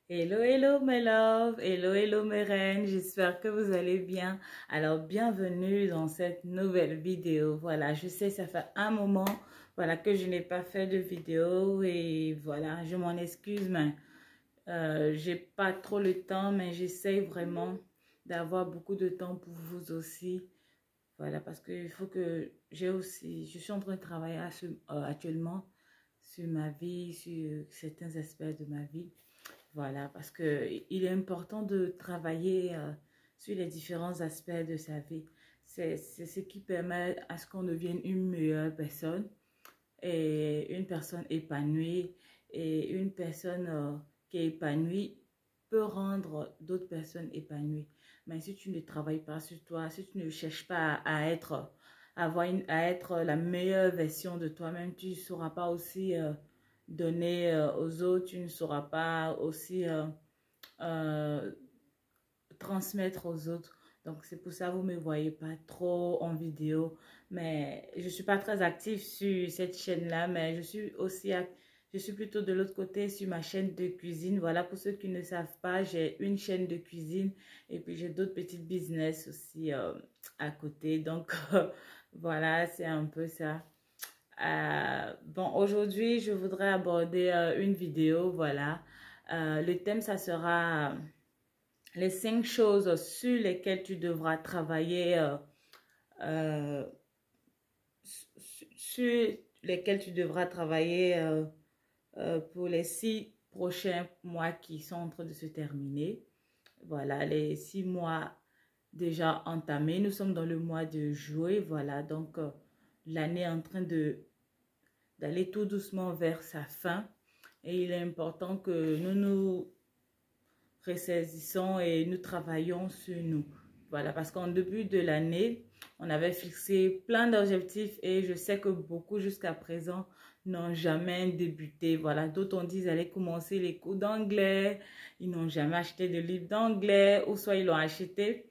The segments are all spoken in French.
Hello, hello mes love, hello, hello mes reines, j'espère que vous allez bien. Alors, bienvenue dans cette nouvelle vidéo. Voilà, je sais, ça fait un moment, voilà, que je n'ai pas fait de vidéo et voilà, je m'en excuse, mais j'ai pas trop le temps, mais j'essaie vraiment d'avoir beaucoup de temps pour vous aussi. Voilà, parce qu'il faut que j'ai aussi, je suis en train de travailler actuellement sur ma vie, sur certains aspects de ma vie. Voilà, parce que il est important de travailler sur les différents aspects de sa vie. C'est ce qui permet à ce qu'on devienne une meilleure personne et une personne épanouie. Et une personne qui est épanouie peut rendre d'autres personnes épanouies. Mais si tu ne travailles pas sur toi, si tu ne cherches pas à être, à être la meilleure version de toi-même, tu ne sauras pas aussi donner aux autres, tu ne sauras pas aussi euh, transmettre aux autres. Donc, c'est pour ça que vous ne me voyez pas trop en vidéo. Mais je ne suis pas très active sur cette chaîne-là, mais je suis aussi, je suis plutôt de l'autre côté sur ma chaîne de cuisine. Voilà, pour ceux qui ne savent pas, j'ai une chaîne de cuisine et puis j'ai d'autres petites business aussi à côté. Donc, voilà, c'est un peu ça. Bon, aujourd'hui, je voudrais aborder une vidéo, voilà. Le thème, ça sera les 5 choses sur lesquelles tu devras travailler, euh, sur lesquelles tu devras travailler pour les 6 prochains mois qui sont en train de se terminer. Voilà, les 6 mois déjà entamés. Nous sommes dans le mois de juillet, voilà. Donc, l'année est en train d'aller tout doucement vers sa fin. Et il est important que nous nous ressaisissons et nous travaillons sur nous. Voilà, parce qu'en début de l'année, on avait fixé plein d'objectifs et je sais que beaucoup jusqu'à présent n'ont jamais débuté. Voilà, d'autres ont dit qu'ils allaient commencer les cours d'anglais, ils n'ont jamais acheté de livre d'anglais ou soit ils l'ont acheté,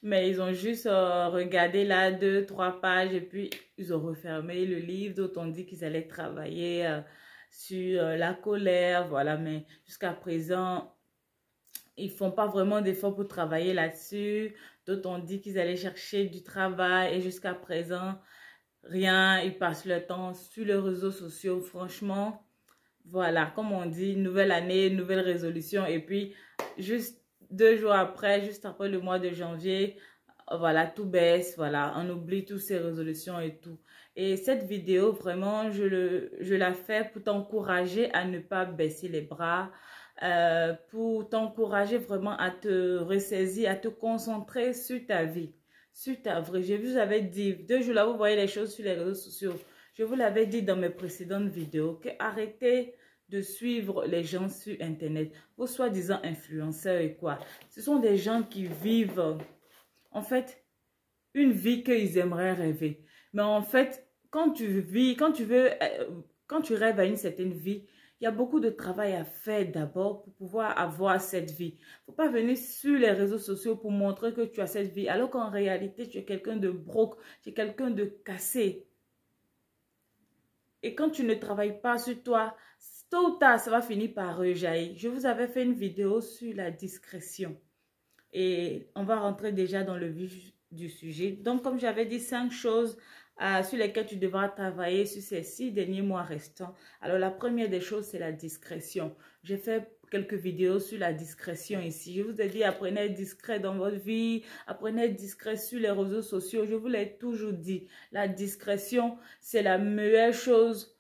mais ils ont juste regardé là 2, 3 pages et puis ils ont refermé le livre. D'autres ont dit qu'ils allaient travailler sur la colère, voilà, mais jusqu'à présent, ils font pas vraiment d'efforts pour travailler là-dessus. D'autres ont dit qu'ils allaient chercher du travail et jusqu'à présent, rien. Ils passent leur temps sur les réseaux sociaux. Franchement, voilà, comme on dit, nouvelle année, nouvelle résolution. Et puis, juste 2 jours après, juste après le mois de janvier, voilà, tout baisse. Voilà, on oublie toutes ces résolutions et tout. Et cette vidéo, vraiment, je la fais pour t'encourager à ne pas baisser les bras, pour t'encourager vraiment à te ressaisir, à te concentrer sur ta vie, sur ta vraie. Je vous avais dit, 2 jours là, vous voyez les choses sur les réseaux sociaux. Je vous l'avais dit dans mes précédentes vidéos que arrêtez de suivre les gens sur Internet, vos soi-disant influenceurs et quoi. Ce sont des gens qui vivent, en fait, une vie qu'ils aimeraient rêver. Mais en fait, quand tu vis, quand tu rêves à une certaine vie, il y a beaucoup de travail à faire d'abord pour pouvoir avoir cette vie. Il ne faut pas venir sur les réseaux sociaux pour montrer que tu as cette vie, alors qu'en réalité, tu es quelqu'un de broke, tu es quelqu'un de cassé. Et quand tu ne travailles pas sur toi, tôt ou tard, ça va finir par rejaillir. Je vous avais fait une vidéo sur la discrétion. Et on va rentrer déjà dans le vif du sujet. Donc, comme j'avais dit, 5 choses sur lesquelles tu devras travailler sur ces 6 derniers mois restants. Alors, la première des choses, c'est la discrétion. J'ai fait quelques vidéos sur la discrétion ici. Je vous ai dit, apprenez à être discret dans votre vie, apprenez à être discret sur les réseaux sociaux. Je vous l'ai toujours dit. La discrétion, c'est la meilleure chose,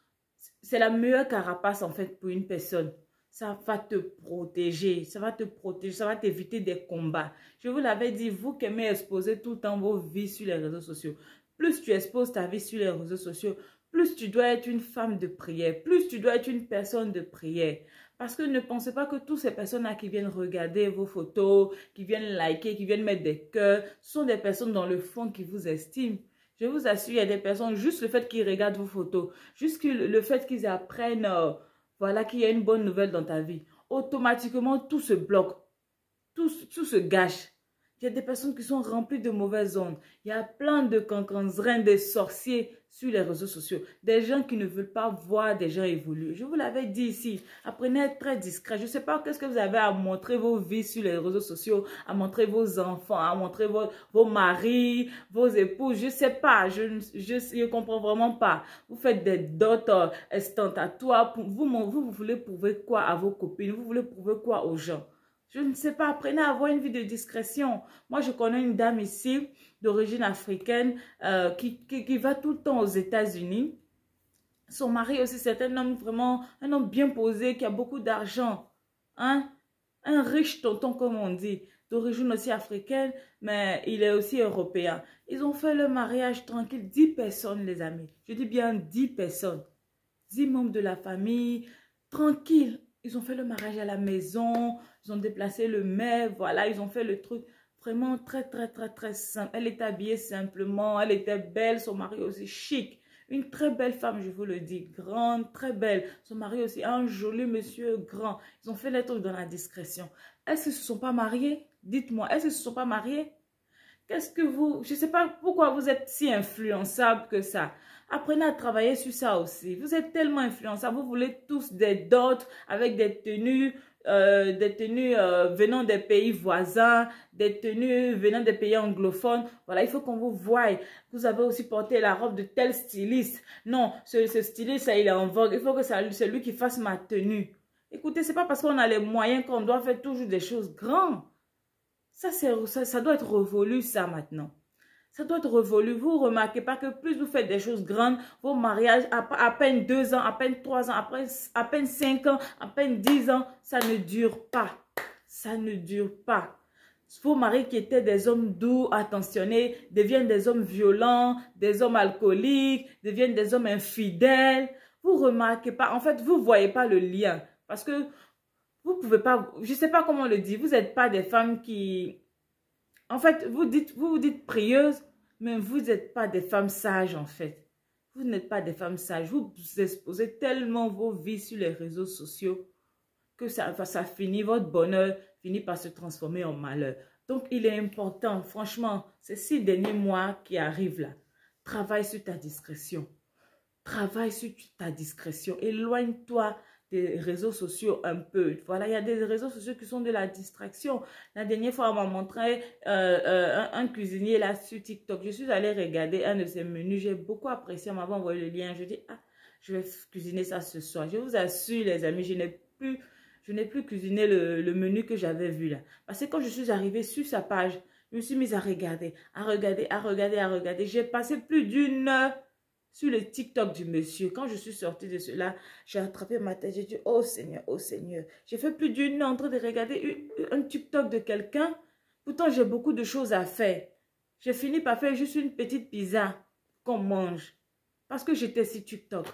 c'est la meilleure carapace en fait pour une personne. Ça va te protéger, ça va te protéger, ça va t'éviter des combats. Je vous l'avais dit, vous qui aimez exposer tout le temps vos vies sur les réseaux sociaux, plus tu exposes ta vie sur les réseaux sociaux, plus tu dois être une femme de prière, plus tu dois être une personne de prière. Parce que ne pensez pas que toutes ces personnes-là qui viennent regarder vos photos, qui viennent liker, qui viennent mettre des cœurs, sont des personnes dans le fond qui vous estiment. Je vous assure, il y a des personnes, juste le fait qu'ils regardent vos photos, juste le fait qu'ils apprennent, voilà, qu'il y a une bonne nouvelle dans ta vie, automatiquement tout se bloque, tout se gâche. Il Il y a des personnes qui sont remplies de mauvaises ondes. Il y a plein de cancans-reins, des sorciers sur les réseaux sociaux. Des gens qui ne veulent pas voir des gens évoluer. Je vous l'avais dit ici. Apprenez à être très discret. Je ne sais pas qu'est-ce que vous avez à montrer vos vies sur les réseaux sociaux, à montrer vos enfants, à montrer vos maris, vos épouses. Je ne sais pas. Je ne comprends vraiment pas. Vous faites des dots ostentatoires. Vous voulez prouver quoi à vos copines? Vous voulez prouver quoi aux gens? Je ne sais pas, apprenez à avoir une vie de discrétion. Moi, je connais une dame ici, d'origine africaine, qui va tout le temps aux États-Unis. Son mari aussi, c'est un homme vraiment, un homme bien posé, qui a beaucoup d'argent. Hein? Un riche tonton, comme on dit, d'origine aussi africaine, mais il est aussi européen. Ils ont fait le mariage tranquille, 10 personnes, les amis. Je dis bien 10 personnes. 10 membres de la famille, tranquille. Ils ont fait le mariage à la maison, ils ont déplacé le maire, voilà, ils ont fait le truc vraiment très simple. Elle était habillée simplement, elle était belle, son mari aussi chic. Une très belle femme, je vous le dis, grande, très belle. Son mari aussi, un joli monsieur grand. Ils ont fait les trucs dans la discrétion. Est-ce qu'ils ne se sont pas mariés? Dites-moi, est-ce qu'ils ne se sont pas mariés? Qu'est-ce que vous... Je ne sais pas pourquoi vous êtes si influençable que ça. Apprenez à travailler sur ça aussi. Vous êtes tellement influençable. Vous voulez tous des dots avec des tenues venant des pays voisins, des tenues venant des pays anglophones. Voilà, il faut qu'on vous voie. Vous avez aussi porté la robe de tel styliste. Non, ce styliste, ça, il est en vogue. Il faut que c'est lui qui fasse ma tenue. Écoutez, ce n'est pas parce qu'on a les moyens qu'on doit faire toujours des choses grandes. Ça doit être révolu, ça, maintenant. Ça doit être révolu. Vous remarquez pas que plus vous faites des choses grandes, vos mariages, à peine 2 ans, à peine 3 ans, à peine 5 ans, à peine 10 ans, ça ne dure pas. Ça ne dure pas. Vos maris qui étaient des hommes doux, attentionnés, deviennent des hommes violents, des hommes alcooliques, deviennent des hommes infidèles. Vous remarquez pas. En fait, vous voyez pas le lien. Parce que vous pouvez pas, je ne sais pas comment on le dit, vous n'êtes pas des femmes qui... En fait, vous vous dites prieuses, mais vous n'êtes pas des femmes sages, en fait. Vous n'êtes pas des femmes sages. Vous exposez tellement vos vies sur les réseaux sociaux que ça finit, votre bonheur finit par se transformer en malheur. Donc, il est important, franchement, ces 6 derniers mois qui arrivent là, travaille sur ta discrétion. Travaille sur ta discrétion. Éloigne-toi des réseaux sociaux un peu. Voilà, il y a des réseaux sociaux qui sont de la distraction. La dernière fois, on m'a montré un cuisinier là sur TikTok. Je suis allée regarder un de ses menus. J'ai beaucoup apprécié. On m'avait envoyé le lien. Je dis, ah, je vais cuisiner ça ce soir. Je vous assure, les amis, je n'ai plus cuisiné le menu que j'avais vu là. Parce que quand je suis arrivée sur sa page, je me suis mise à regarder. J'ai passé plus d'une heure sur le TikTok du monsieur. Quand je suis sortie de cela, j'ai attrapé ma tête. J'ai dit, oh Seigneur, oh Seigneur. J'ai fait plus d'une heure en train de regarder un TikTok de quelqu'un. Pourtant, j'ai beaucoup de choses à faire. J'ai fini par faire juste une petite pizza qu'on mange. Parce que j'étais sur TikTok.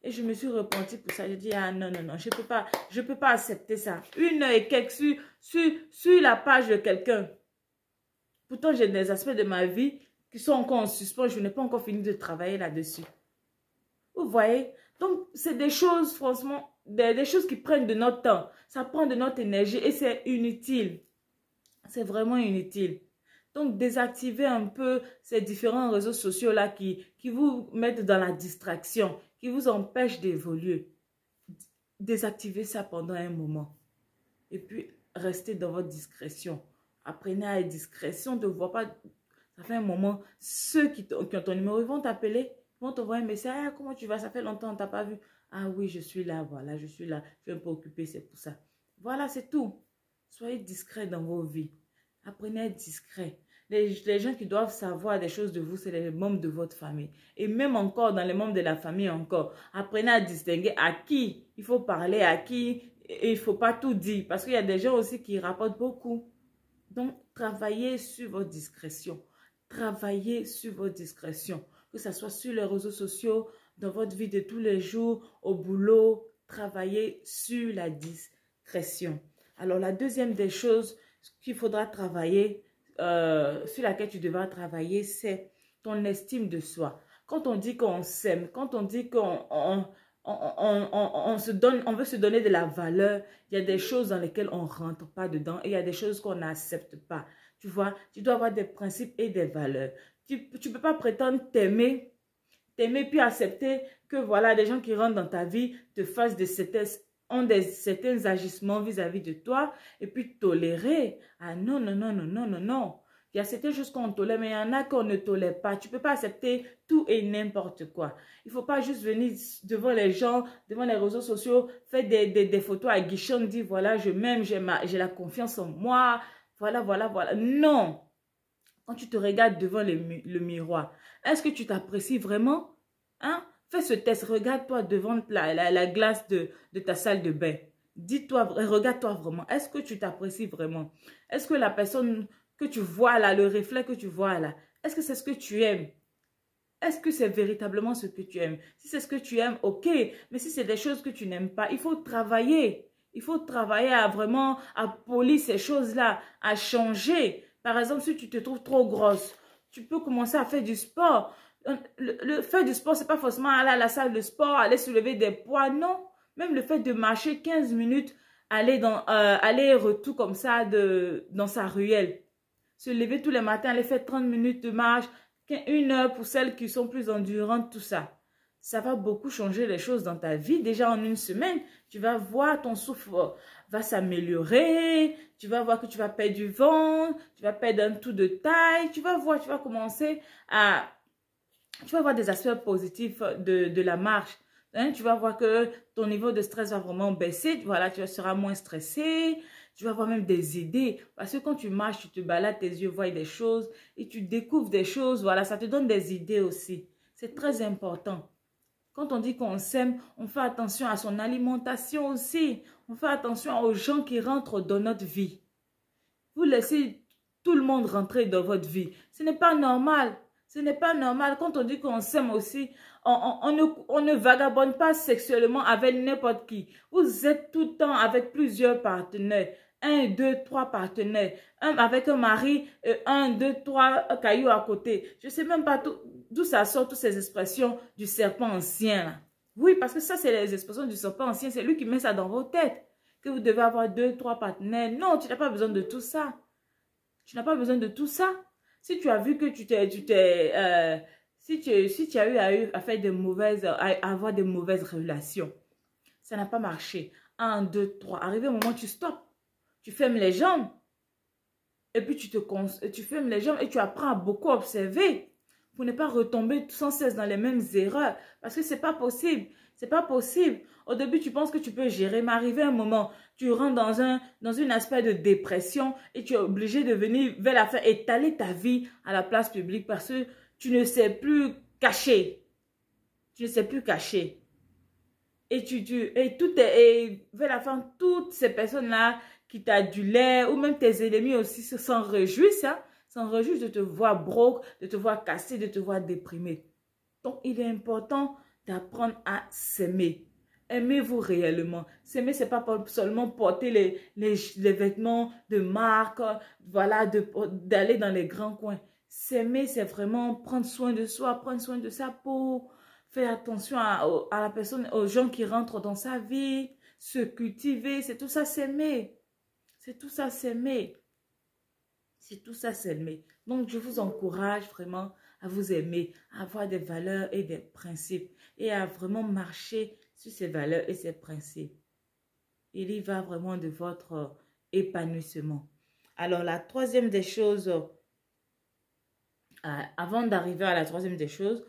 Et je me suis repentie pour ça. J'ai dit, ah non, je peux pas accepter ça. Une heure et quelques sur la page de quelqu'un. Pourtant, j'ai des aspects de ma vie qui sont encore en suspens, je n'ai pas encore fini de travailler là-dessus. Vous voyez? Donc, c'est des choses, franchement, des choses qui prennent de notre temps. Ça prend de notre énergie et c'est inutile. C'est vraiment inutile. Donc, désactivez un peu ces différents réseaux sociaux-là qui vous mettent dans la distraction, qui vous empêchent d'évoluer. Désactivez ça pendant un moment. Et puis, restez dans votre discrétion. Apprenez à être discrétion, de ne voir pas... Ça fait un moment, ceux qui ont ton numéro, ils vont t'appeler, ils vont t'envoyer un message. Ah, comment tu vas? Ça fait longtemps, on ne t'a pas vu. Ah oui, je suis là, voilà, je suis là. Je suis un peu occupée, c'est pour ça. Voilà, c'est tout. Soyez discret dans vos vies. Apprenez à être discret. Les gens qui doivent savoir des choses de vous, c'est les membres de votre famille. Et même encore, dans les membres de la famille encore, apprenez à distinguer à qui il faut parler, à qui et il ne faut pas tout dire. Parce qu'il y a des gens aussi qui rapportent beaucoup. Donc, travaillez sur votre discrétion. Travaillez sur votre discrétion, que ce soit sur les réseaux sociaux, dans votre vie de tous les jours, au boulot, travaillez sur la discrétion. Alors, la deuxième des choses qu'il faudra travailler, sur laquelle tu devras travailler, c'est ton estime de soi. Quand on dit qu'on s'aime, quand on dit qu'on on veut se donner de la valeur, il y a des choses dans lesquelles on ne rentre pas dedans et il y a des choses qu'on n'accepte pas. Tu vois, tu dois avoir des principes et des valeurs. Tu ne peux pas prétendre t'aimer puis accepter que voilà, des gens qui rentrent dans ta vie te fassent certains agissements vis-à-vis de toi et puis tolérer. Ah non, non, non, non, non, non, non. Il y a certaines choses qu'on tolère, mais il y en a qu'on ne tolère pas. Tu ne peux pas accepter tout et n'importe quoi. Il ne faut pas juste venir devant les gens, devant les réseaux sociaux, faire des photos aguichantes, dire voilà, je m'aime, j'ai la confiance en moi. Voilà, voilà, voilà. Non. Quand tu te regardes devant le miroir, est-ce que tu t'apprécies vraiment? Hein? Fais ce test, regarde-toi devant la glace de ta salle de bain. Dis-toi, regarde-toi vraiment. Est-ce que tu t'apprécies vraiment? Est-ce que la personne que tu vois là, le reflet que tu vois là, est-ce que c'est ce que tu aimes? Est-ce que c'est véritablement ce que tu aimes? Si c'est ce que tu aimes, ok. Mais si c'est des choses que tu n'aimes pas, il faut travailler. Il faut travailler à vraiment à polir ces choses-là, à changer. Par exemple, si tu te trouves trop grosse, tu peux commencer à faire du sport. Le faire du sport, c'est pas forcément aller à la salle de sport, aller soulever des poids, non. Même le fait de marcher 15 minutes, aller et retour comme ça dans sa ruelle. Se lever tous les matins, aller faire 30 minutes de marche, 1 heure pour celles qui sont plus endurantes, tout ça. Ça va beaucoup changer les choses dans ta vie. Déjà en une semaine, tu vas voir ton souffle va s'améliorer. Tu vas voir que tu vas perdre du ventre, tu vas perdre un tout de taille. Tu vas voir, tu vas commencer à... Tu vas voir des aspects positifs de la marche. Hein, tu vas voir que ton niveau de stress va vraiment baisser. Voilà, tu seras moins stressé. Tu vas avoir même des idées. Parce que quand tu marches, tu te balades, tes yeux voient des choses et tu découvres des choses. Voilà, ça te donne des idées aussi. C'est très important. Quand on dit qu'on s'aime, on fait attention à son alimentation aussi. On fait attention aux gens qui rentrent dans notre vie. Vous laissez tout le monde rentrer dans votre vie. Ce n'est pas normal. Ce n'est pas normal. Quand on dit qu'on s'aime aussi, on ne vagabonde pas sexuellement avec n'importe qui. Vous êtes tout le temps avec plusieurs partenaires. 1, 2, 3 partenaires. Avec un mari, 1, 2, 3 cailloux à côté. Je ne sais même pas d'où ça sort, toutes ces expressions du serpent ancien. Là. Oui, parce que ça, c'est les expressions du serpent ancien. C'est lui qui met ça dans vos têtes. Que vous devez avoir 2, 3 partenaires. Non, tu n'as pas besoin de tout ça. Tu n'as pas besoin de tout ça. Si tu as vu que si tu as eu à faire à avoir de mauvaises relations, ça n'a pas marché. 1, 2, 3. Arrivé au moment où tu stoppes. Tu fermes les jambes. Et puis tu fermes les jambes et tu apprends à beaucoup observer. Pour ne pas retomber sans cesse dans les mêmes erreurs. Parce que c'est pas possible. C'est pas possible. Au début, tu penses que tu peux gérer. Mais arrivé un moment, tu rentres dans un aspect de dépression et tu es obligé de venir vers la fin étaler ta vie à la place publique parce que tu ne sais plus cacher. Tu ne sais plus cacher. Et vers la fin, toutes ces personnes-là qui t'adulèrent ou même tes ennemis aussi s'en réjouissent, hein, s'en réjouissent de te voir broke, de te voir cassé, de te voir déprimé. Donc, il est important d'apprendre à s'aimer. Aimez-vous réellement. S'aimer, ce n'est pas seulement porter les vêtements de marque, voilà, d'aller dans les grands coins. S'aimer, c'est vraiment prendre soin de soi, prendre soin de sa peau, faire attention à la personne, aux gens qui rentrent dans sa vie, se cultiver, c'est tout ça s'aimer. C'est tout ça s'aimer. C'est tout ça s'aimer. Donc, je vous encourage vraiment à vous aimer, à avoir des valeurs et des principes et à vraiment marcher sur ces valeurs et ces principes. Il y va vraiment de votre épanouissement. Alors, la troisième des choses, avant d'arriver à la troisième des choses,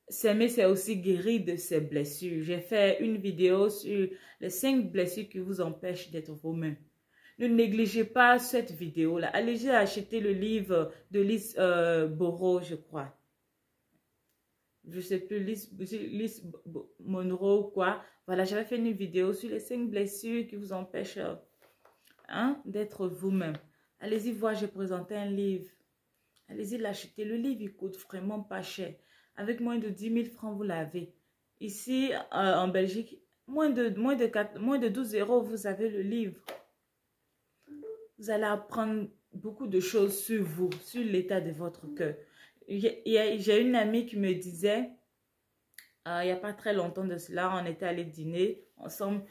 s'aimer, c'est aussi guérir de ses blessures. J'ai fait une vidéo sur les 5 blessures qui vous empêchent d'être vous-même. Ne négligez pas cette vidéo-là. Allez acheter le livre de Lise Bourreau, je crois. Je ne sais plus, Lise Monroe ou quoi. Voilà, j'avais fait une vidéo sur les 5 blessures qui vous empêchent d'être vous-même. Allez-y voir, j'ai présenté un livre. Allez-y l'acheter. Le livre, il coûte vraiment pas cher. Avec moins de 10 000 francs, vous l'avez. Ici, en Belgique, moins de 12 €, vous avez le livre. Vous allez apprendre beaucoup de choses sur vous, sur l'état de votre cœur. J'ai une amie qui me disait, il n'y a pas très longtemps de cela, on était allés dîner ensemble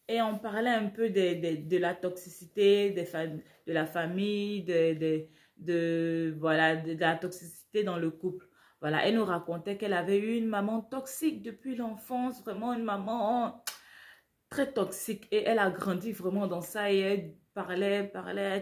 et on parlait un peu de la toxicité, de la famille, voilà, de la toxicité dans le couple. Voilà, elle nous racontait qu'elle avait eu une maman toxique depuis l'enfance, vraiment une maman très toxique. Et elle a grandi vraiment dans ça et elle parlait,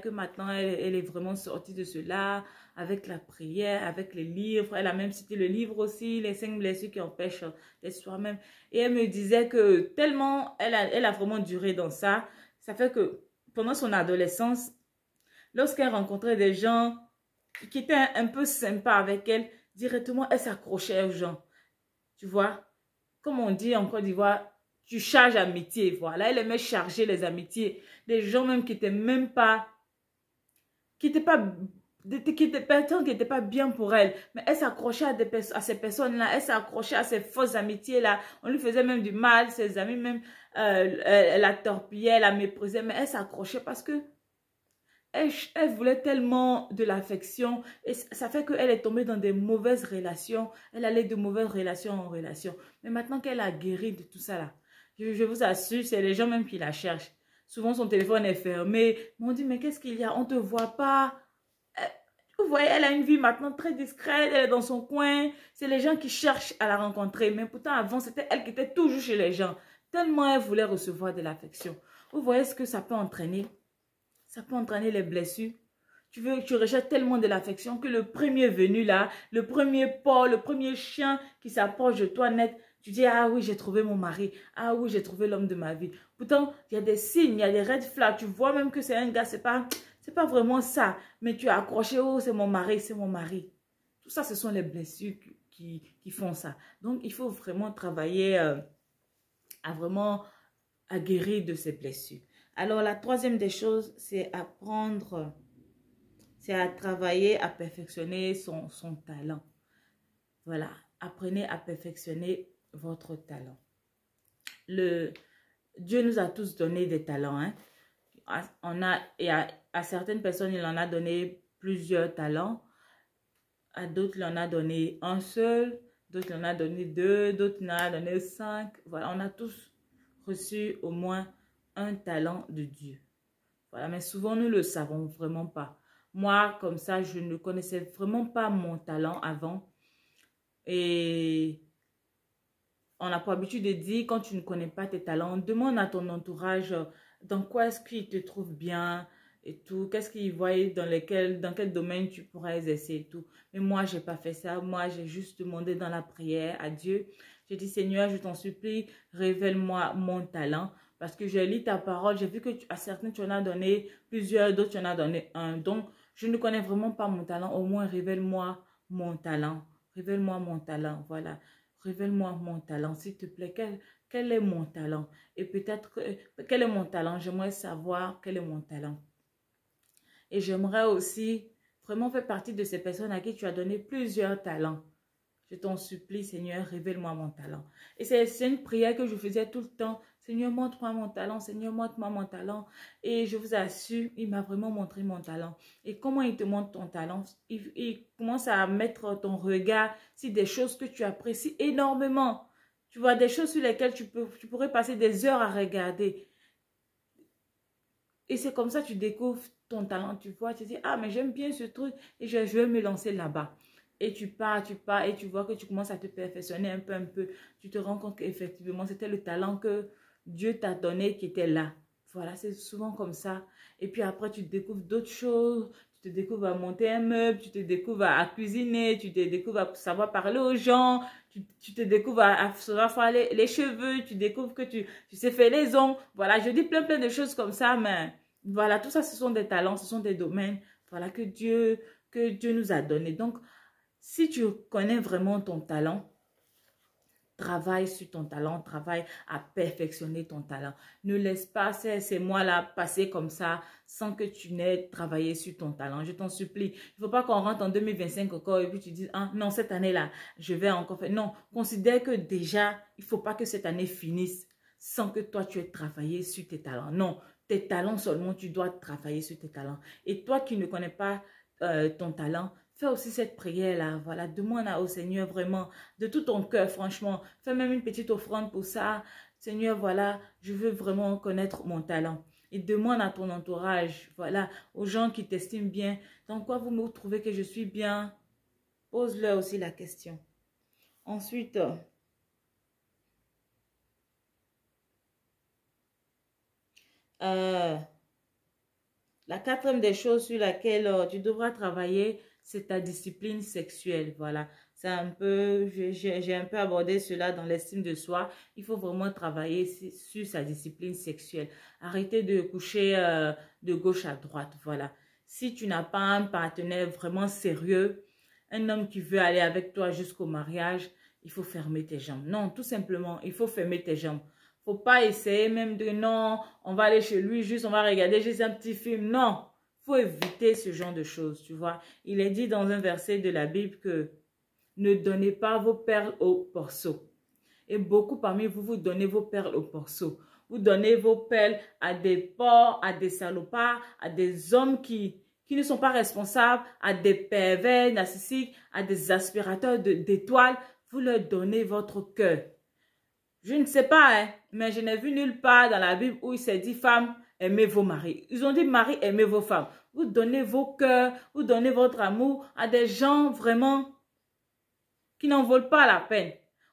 que maintenant elle est vraiment sortie de cela avec la prière, avec les livres. Elle a même cité le livre aussi, Les 5 blessures qui empêchent d'être soi-même. Et elle me disait que tellement elle a vraiment duré dans ça, ça fait que pendant son adolescence, lorsqu'elle rencontrait des gens qui étaient un peu sympas avec elle, directement elle s'accrochait aux gens. Tu vois, comme on dit en Côte d'Ivoire, tu charges amitié. Voilà, elle aimait charger les amitiés. Des gens même qui étaient même pas, qui étaient pas, qui étaient personnes qui n'étaient pas bien pour elle. Mais elle s'accrochait à ces personnes-là. Elle s'accrochait à ces fausses amitiés-là. On lui faisait même du mal. Ses amis même, elle la torpillait, elle la méprisait. Mais elle s'accrochait parce que elle voulait tellement de l'affection et ça fait qu'elle est tombée dans des mauvaises relations. Elle allait de mauvaises relations en relations. Mais maintenant qu'elle a guéri de tout ça là, je vous assure, c'est les gens même qui la cherchent. Souvent son téléphone est fermé. On dit mais qu'est-ce qu'il y a? On ne te voit pas. Vous voyez, elle a une vie maintenant très discrète. Elle est dans son coin. C'est les gens qui cherchent à la rencontrer. Mais pourtant avant c'était elle qui était toujours chez les gens. Tellement elle voulait recevoir de l'affection. Vous voyez ce que ça peut entraîner? Ça peut entraîner les blessures. Tu rejettes tellement de l'affection que le premier venu là, le premier porc, le premier chien qui s'approche de toi net, tu dis, ah oui, j'ai trouvé mon mari. Ah oui, j'ai trouvé l'homme de ma vie. Pourtant, il y a des signes, il y a des red flags. Tu vois même que c'est un gars, c'est pas vraiment ça. Mais tu as accroché, oh, c'est mon mari, c'est mon mari. Tout ça, ce sont les blessures qui font ça. Donc, il faut vraiment travailler à guérir de ces blessures. Alors, la troisième des choses, c'est apprendre, c'est à travailler, à perfectionner son talent. Voilà, apprenez à perfectionner votre talent. Dieu nous a tous donné des talents. Hein. À certaines personnes, il en a donné plusieurs talents. À d'autres, il en a donné un seul. D'autres, il en a donné 2. D'autres, il en a donné 5. Voilà, on a tous reçu au moins un talent de Dieu. Voilà, mais souvent nous ne le savons vraiment pas. Moi, comme ça, je ne connaissais vraiment pas mon talent avant. Et on n'a pas l'habitude de dire, quand tu ne connais pas tes talents, demande à ton entourage dans quoi est-ce qu'il te trouve bien et tout. Qu'est-ce qu'il voit dans quel domaine tu pourrais exercer et tout. Mais moi, je n'ai pas fait ça. Moi, j'ai juste demandé dans la prière à Dieu. J'ai dit, Seigneur, je t'en supplie, révèle-moi mon talent. Parce que j'ai lu ta parole, j'ai vu que à certains, tu en as donné plusieurs, d'autres, tu en as donné un. Donc, je ne connais vraiment pas mon talent. Au moins, révèle-moi mon talent. Révèle-moi mon talent, voilà. Révèle-moi mon talent, s'il te plaît. Quel est mon talent? Et peut-être quel est mon talent? J'aimerais savoir quel est mon talent. Et j'aimerais aussi vraiment faire partie de ces personnes à qui tu as donné plusieurs talents. Je t'en supplie, Seigneur, révèle-moi mon talent. Et c'est une prière que je faisais tout le temps. Seigneur, montre-moi mon talent. Seigneur, montre-moi mon talent. Et je vous assure, il m'a vraiment montré mon talent. Et comment il te montre ton talent? Il commence à mettre ton regard sur des choses que tu apprécies énormément. Tu vois, des choses sur lesquelles tu pourrais passer des heures à regarder. Et c'est comme ça que tu découvres ton talent. Tu vois, tu dis, ah, mais j'aime bien ce truc et je vais me lancer là-bas. Et tu pars et tu vois que tu commences à te perfectionner un peu. Tu te rends compte qu'effectivement, c'était le talent que Dieu t'a donné qui était là. Voilà, c'est souvent comme ça. Et puis après, tu découvres d'autres choses. Tu te découvres à monter un meuble, tu te découvres à cuisiner, tu te découvres à savoir parler aux gens, tu te découvres à savoir faire les cheveux, tu découvres que tu sais faire les ongles. Voilà, je dis plein de choses comme ça, mais voilà, tout ça, ce sont des talents, ce sont des domaines, voilà, que Dieu nous a donné. Donc, si tu connais vraiment ton talent, travaille sur ton talent, travaille à perfectionner ton talent. Ne laisse pas ces mois-là passer comme ça sans que tu n'aies travaillé sur ton talent. Je t'en supplie. Il ne faut pas qu'on rentre en 2025 encore et puis tu dises, ah non, cette année-là, je vais encore faire. Non, considère que déjà, il ne faut pas que cette année finisse sans que toi, tu aies travaillé sur tes talents. Non, tes talents seulement, tu dois travailler sur tes talents. Et toi qui ne connais pas ton talent, fais aussi cette prière-là, voilà, demande au Seigneur vraiment, de tout ton cœur, franchement. Fais même une petite offrande pour ça. Seigneur, voilà, je veux vraiment connaître mon talent. Et demande à ton entourage, voilà, aux gens qui t'estiment bien. Dans quoi vous me trouvez que je suis bien? Pose-leur aussi la question. Ensuite, la quatrième des choses sur laquelle tu devras travailler, c'est ta discipline sexuelle. Voilà, c'est un peu, j'ai un peu abordé cela dans l'estime de soi. Il faut vraiment travailler sur sa discipline sexuelle. Arrêtez de coucher de gauche à droite. Voilà. Si tu n'as pas un partenaire vraiment sérieux, un homme qui veut aller avec toi jusqu'au mariage, il faut fermer tes jambes. Non, tout simplement, il faut fermer tes jambes. Faut pas essayer même de non, on va aller chez lui, juste on va regarder juste un petit film. Non, faut éviter ce genre de choses, tu vois. Il est dit dans un verset de la Bible que ne donnez pas vos perles au porceau. Et beaucoup parmi vous, vous donnez vos perles au porceau. Vous donnez vos perles à des porcs, à des salopards, à des hommes qui ne sont pas responsables, à des pervers narcissiques, à des aspirateurs d'étoiles. Vous leur donnez votre cœur. Je ne sais pas, hein, mais je n'ai vu nulle part dans la Bible où il s'est dit, femmes, aimez vos maris. Ils ont dit, mari, aimez vos femmes. Vous donnez vos cœurs, vous donnez votre amour à des gens vraiment qui n'en valent pas la peine.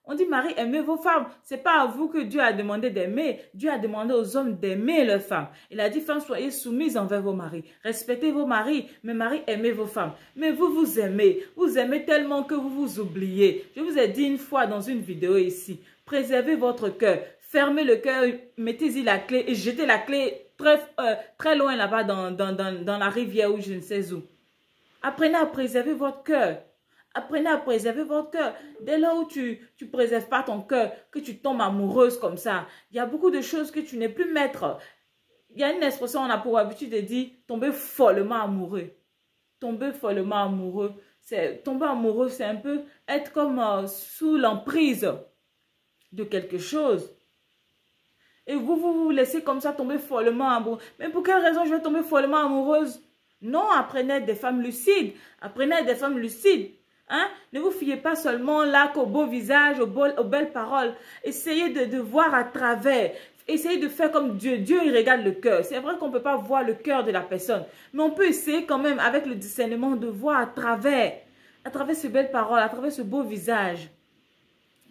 On dit, mari, aimez vos femmes. Ce n'est pas à vous que Dieu a demandé d'aimer. Dieu a demandé aux hommes d'aimer leurs femmes. Il a dit, femmes, soyez soumises envers vos maris. Respectez vos maris. Mais mari, aimez vos femmes. Mais vous vous aimez. Vous aimez tellement que vous vous oubliez. Je vous ai dit une fois dans une vidéo ici, préservez votre cœur. Fermez le cœur, mettez-y la clé et jetez la clé très loin là-bas dans la rivière ou je ne sais où. Apprenez à préserver votre cœur. Apprenez à préserver votre cœur. Dès lors où tu ne préserves pas ton cœur, que tu tombes amoureuse comme ça, il y a beaucoup de choses que tu n'es plus maître. Il y a une expression, on a pour habitude de dire tomber follement amoureux. Tomber follement amoureux. Tomber amoureux, c'est un peu être comme sous l'emprise de quelque chose. Et vous laissez comme ça tomber follement amoureux. Mais pour quelle raison je vais tomber follement amoureuse? Non, apprenez à être des femmes lucides. Apprenez à être des femmes lucides. Hein? Ne vous fiez pas seulement là qu'au beau visage, aux belles paroles. Essayez de voir à travers. Essayez de faire comme Dieu. Dieu, il regarde le cœur. C'est vrai qu'on ne peut pas voir le cœur de la personne. Mais on peut essayer quand même, avec le discernement, de voir à travers ces belles paroles, à travers ce beau visage.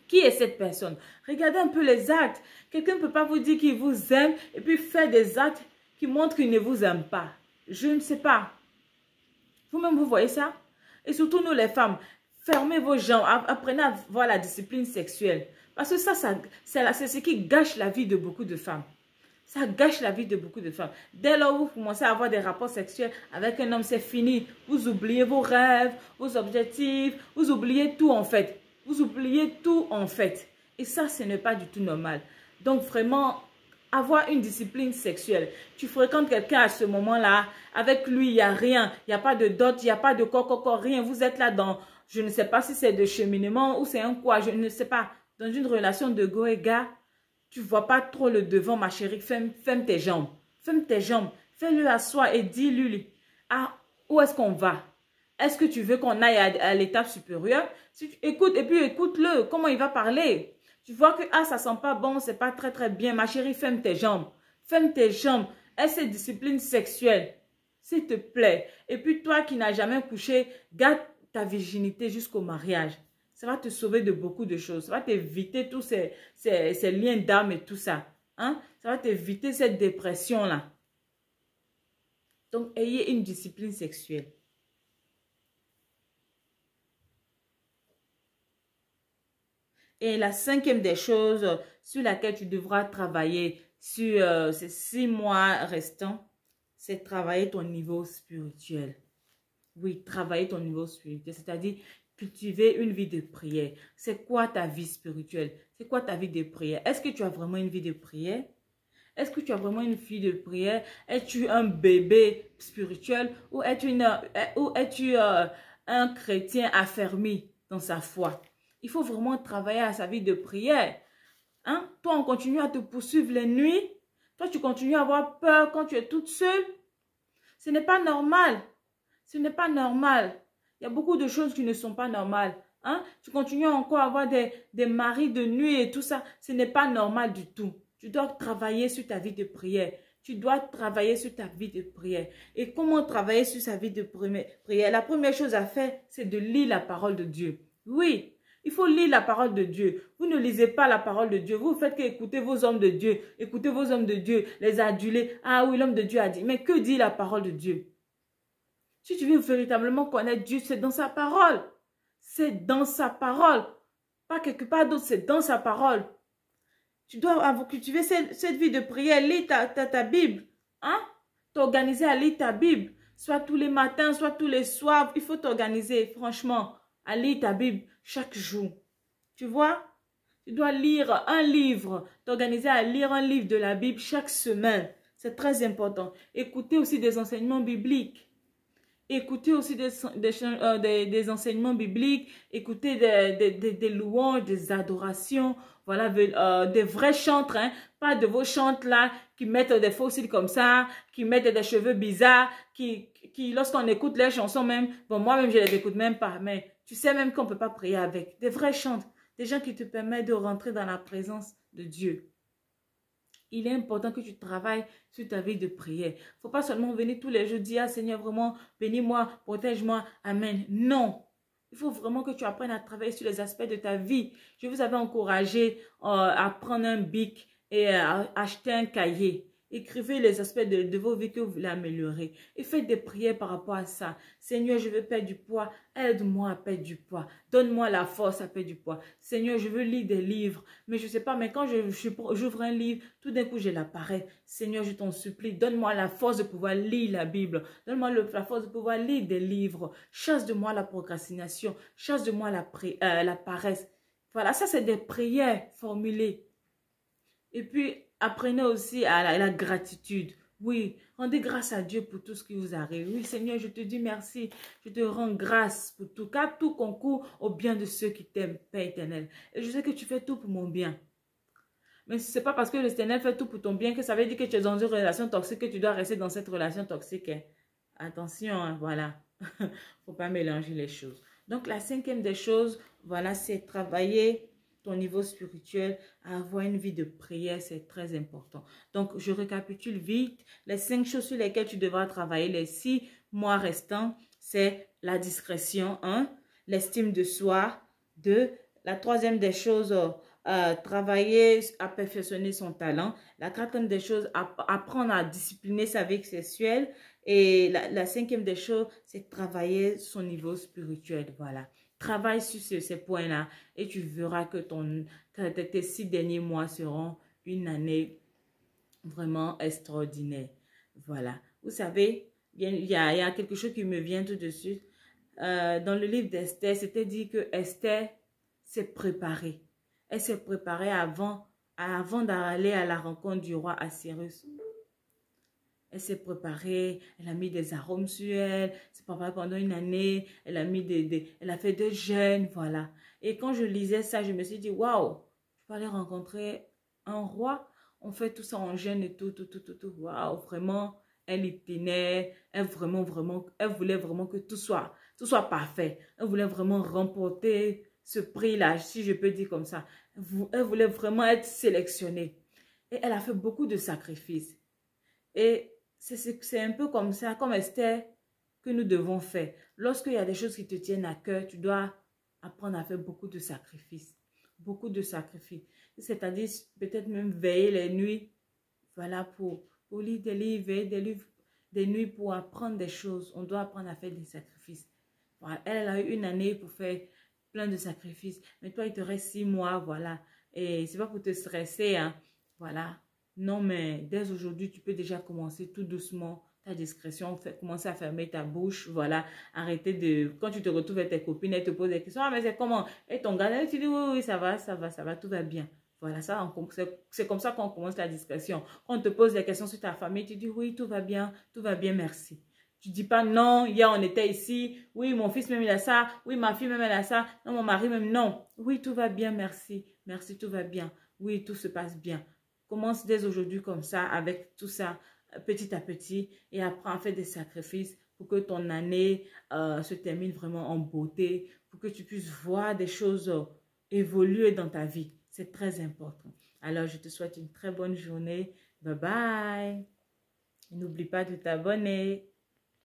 Qui est cette personne? Regardez un peu les actes. Quelqu'un ne peut pas vous dire qu'il vous aime et puis faire des actes qui montrent qu'il ne vous aime pas. Je ne sais pas. Vous-même, vous voyez ça? Et surtout, nous les femmes, fermez vos jambes, apprenez à voir la discipline sexuelle. Parce que ça c'est ce qui gâche la vie de beaucoup de femmes. Ça gâche la vie de beaucoup de femmes. Dès lors où vous commencez à avoir des rapports sexuels avec un homme, c'est fini. Vous oubliez vos rêves, vos objectifs, vous oubliez tout en fait. Vous oubliez tout en fait. Et ça, ce n'est pas du tout normal. Donc vraiment, avoir une discipline sexuelle. Tu fréquentes quelqu'un à ce moment-là, avec lui, il n'y a rien. Il n'y a pas de dot, il n'y a pas de coco, rien. Vous êtes là dans, je ne sais pas si c'est de cheminement ou c'est un quoi, je ne sais pas. Dans une relation de go et gars, tu ne vois pas trop le devant, ma chérie. Ferme tes jambes. Ferme tes jambes. Fais-le asseoir et dis-lui, ah, où est-ce qu'on va? Est-ce que tu veux qu'on aille à l'étape supérieure? Si tu écoutes, et puis écoute-le, comment il va parler? Tu vois que ah, ça sent pas bon, c'est pas très très bien. Ma chérie, ferme tes jambes. Ferme tes jambes. Aie cette discipline sexuelle. S'il te plaît. Et puis toi qui n'as jamais couché, garde ta virginité jusqu'au mariage. Ça va te sauver de beaucoup de choses. Ça va t'éviter tous ces liens d'âme et tout ça. Hein? Ça va t'éviter cette dépression-là. Donc, ayez une discipline sexuelle. Et la cinquième des choses sur laquelle tu devras travailler sur ces 6 mois restants, c'est travailler ton niveau spirituel. Oui, travailler ton niveau spirituel, c'est-à-dire cultiver une vie de prière. C'est quoi ta vie spirituelle? C'est quoi ta vie de prière? Est-ce que tu as vraiment une vie de prière? Est-ce que tu as vraiment une vie de prière? Es-tu un bébé spirituel ou es-tu un chrétien affermi dans sa foi? Il faut vraiment travailler à sa vie de prière. Hein? Toi, on continue à te poursuivre les nuits. Toi, tu continues à avoir peur quand tu es toute seule. Ce n'est pas normal. Ce n'est pas normal. Il y a beaucoup de choses qui ne sont pas normales. Hein? Tu continues encore à avoir des maris de nuit et tout ça. Ce n'est pas normal du tout. Tu dois travailler sur ta vie de prière. Tu dois travailler sur ta vie de prière. Et comment travailler sur sa vie de prière? La première chose à faire, c'est de lire la parole de Dieu. Oui, il faut lire la parole de Dieu. Vous ne lisez pas la parole de Dieu. Vous faites qu'écouter vos hommes de Dieu. Écoutez vos hommes de Dieu, les aduler. Ah oui, l'homme de Dieu a dit. Mais que dit la parole de Dieu? Si tu veux véritablement connaître Dieu, c'est dans sa parole. C'est dans sa parole. Pas quelque part d'autre, c'est dans sa parole. Tu dois cultiver cette vie de prière. Lis ta Bible. Hein? T'organiser à lire ta Bible. Soit tous les matins, soit tous les soirs. Il faut t'organiser, franchement, à lire ta Bible chaque jour. Tu vois? Tu dois lire un livre. T'organiser à lire un livre de la Bible chaque semaine. C'est très important. Écouter aussi des enseignements bibliques. Écouter aussi des enseignements bibliques, écouter des louanges, des adorations, voilà, des vrais chantres, hein, pas de vos chantres là, qui mettent des faux cils comme ça, qui mettent des cheveux bizarres, qui lorsqu'on écoute les chansons même, bon, moi-même je les écoute même pas, mais tu sais même qu'on ne peut pas prier avec. Des vrais chantres, des gens qui te permettent de rentrer dans la présence de Dieu. Il est important que tu travailles sur ta vie de prière. Il ne faut pas seulement venir tous les jours dire, ah, Seigneur, vraiment, bénis-moi, protège-moi, amen. Non. Il faut vraiment que tu apprennes à travailler sur les aspects de ta vie. Je vous avais encouragé à prendre un bic et à acheter un cahier. Écrivez les aspects de vos vies que vous voulez améliorer. Et faites des prières par rapport à ça. Seigneur, je veux perdre du poids. Aide-moi à perdre du poids. Donne-moi la force à perdre du poids. Seigneur, je veux lire des livres. Mais je ne sais pas, mais quand j'ouvre un livre, tout d'un coup, j'ai la paresse. Seigneur, je t'en supplie. Donne-moi la force de pouvoir lire la Bible. Donne-moi la force de pouvoir lire des livres. Chasse de moi la procrastination. Chasse de moi la paresse. Voilà, ça, c'est des prières formulées. Et puis, apprenez aussi à la gratitude. Oui, rendez grâce à Dieu pour tout ce qui vous arrive. Oui, Seigneur, je te dis merci. Je te rends grâce pour tout, car tout concourt au bien de ceux qui t'aiment, Père éternel. Et je sais que tu fais tout pour mon bien. Mais ce n'est pas parce que l'Éternel fait tout pour ton bien que ça veut dire que tu es dans une relation toxique, que tu dois rester dans cette relation toxique. Hein. Attention, hein, voilà. Il ne faut pas mélanger les choses. Donc, la cinquième des choses, voilà, c'est travailler ton niveau spirituel, avoir une vie de prière, c'est très important. Donc, je récapitule vite. Les 5 choses sur lesquelles tu devras travailler les 6 mois restants, c'est la discrétion, 1, l'estime de soi, 2, la troisième des choses, travailler à perfectionner son talent. La quatrième des choses, apprendre à discipliner sa vie sexuelle. Et la cinquième des choses, c'est travailler son niveau spirituel. Voilà. Travaille sur ces points-là et tu verras que tes 6 derniers mois seront une année vraiment extraordinaire. Voilà. Vous savez, il y a quelque chose qui me vient tout de suite. Dans le livre d'Esther, c'était dit que Esther s'est préparée. Elle s'est préparée avant d'aller à la rencontre du roi Assyrus. Elle s'est préparée, elle a mis des arômes sur elle, s'est préparée pendant une année, elle a mis elle a fait des jeûnes, voilà. Et quand je lisais ça, je me suis dit, waouh, je peux aller rencontrer un roi, on fait tout ça en jeûne et tout, waouh, vraiment, elle y tenait, elle voulait vraiment que tout soit parfait. Elle voulait vraiment remporter ce prix-là, si je peux dire comme ça. Elle voulait vraiment être sélectionnée. Et elle a fait beaucoup de sacrifices. Et c'est un peu comme ça, comme Esther, que nous devons faire. Lorsqu'il y a des choses qui te tiennent à cœur, tu dois apprendre à faire beaucoup de sacrifices. Beaucoup de sacrifices. C'est-à-dire peut-être même veiller les nuits. Voilà, pour lire des livres, veiller des nuits pour apprendre des choses. On doit apprendre à faire des sacrifices. Voilà, elle a eu une année pour faire plein de sacrifices. Mais toi, il te reste 6 mois, voilà. Et c'est pas pour te stresser, hein. Voilà. Non, mais dès aujourd'hui, tu peux déjà commencer tout doucement ta discrétion, commencer à fermer ta bouche, voilà, arrêter de, quand tu te retrouves avec tes copines, elles te posent des questions, ah, mais c'est comment? Et ton gars, tu dis, oui, ça va, tout va bien. Voilà, ça, c'est comme ça qu'on commence la discrétion. Quand on te pose des questions sur ta famille, tu dis, oui, tout va bien, merci. Tu dis pas, non, hier on était ici, oui, mon fils même il a ça, oui, ma fille même elle a ça, non, mon mari même, non. Oui, tout va bien, merci, tout va bien, oui, tout se passe bien. Commence dès aujourd'hui comme ça, avec tout ça, petit à petit, et apprends à faire des sacrifices pour que ton année se termine vraiment en beauté, pour que tu puisses voir des choses évoluer dans ta vie. C'est très important. Alors, je te souhaite une très bonne journée. Bye bye. N'oublie pas de t'abonner.